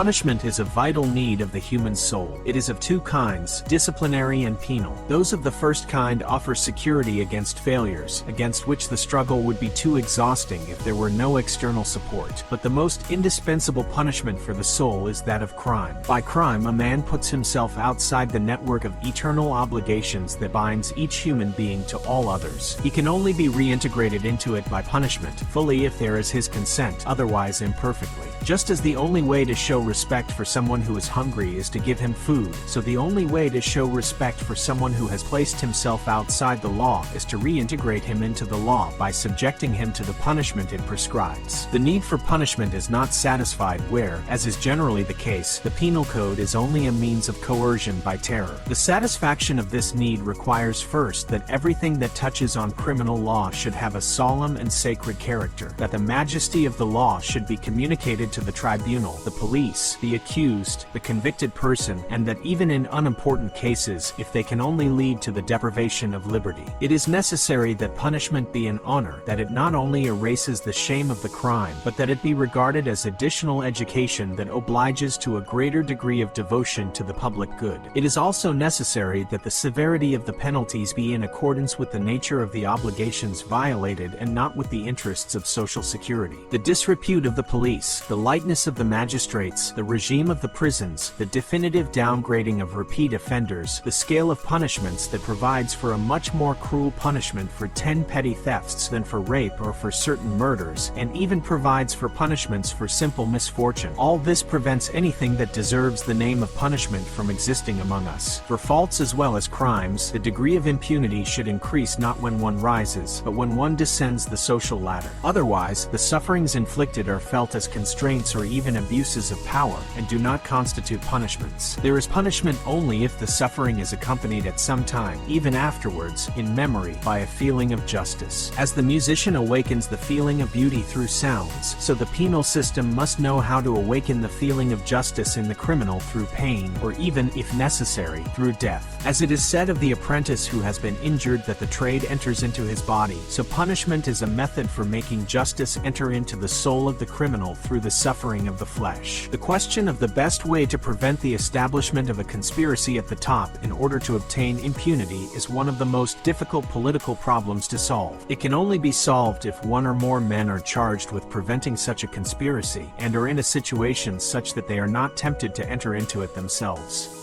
Punishment is a vital need of the human soul. It is of two kinds, disciplinary and penal. Those of the first kind offer security against failures, against which the struggle would be too exhausting if there were no external support. But the most indispensable punishment for the soul is that of crime. By crime, a man puts himself outside the network of eternal obligations that binds each human being to all others. He can only be reintegrated into it by punishment, fully if there is his consent, otherwise imperfectly. Just as the only way to show respect for someone who is hungry is to give him food, so the only way to show respect for someone who has placed himself outside the law is to reintegrate him into the law by subjecting him to the punishment it prescribes. The need for punishment is not satisfied where, as is generally the case, the penal code is only a means of coercion by terror. The satisfaction of this need requires first that everything that touches on criminal law should have a solemn and sacred character, that the majesty of the law should be communicated to the tribunal, the police, the accused, the convicted person, and that even in unimportant cases, if they can only lead to the deprivation of liberty, it is necessary that punishment be an honor, that it not only erases the shame of the crime, but that it be regarded as additional education that obliges to a greater degree of devotion to the public good. It is also necessary that the severity of the penalties be in accordance with the nature of the obligations violated and not with the interests of social security. The disrepute of the police, the lightness of the magistrates, the regime of the prisons, the definitive downgrading of repeat offenders, the scale of punishments that provides for a much more cruel punishment for 10 petty thefts than for rape or for certain murders, and even provides for punishments for simple misfortune. All this prevents anything that deserves the name of punishment from existing among us. For faults as well as crimes, the degree of impunity should increase not when one rises, but when one descends the social ladder. Otherwise, the sufferings inflicted are felt as constraints or even abuses of power, and do not constitute punishments. There is punishment only if the suffering is accompanied at some time, even afterwards, in memory, by a feeling of justice. As the musician awakens the feeling of beauty through sounds, so the penal system must know how to awaken the feeling of justice in the criminal through pain, or even, if necessary, through death. As it is said of the apprentice who has been injured that the trade enters into his body, so punishment is a method for making justice enter into the soul of the criminal through the suffering of the flesh. The question of the best way to prevent the establishment of a conspiracy at the top in order to obtain impunity is one of the most difficult political problems to solve. It can only be solved if one or more men are charged with preventing such a conspiracy and are in a situation such that they are not tempted to enter into it themselves.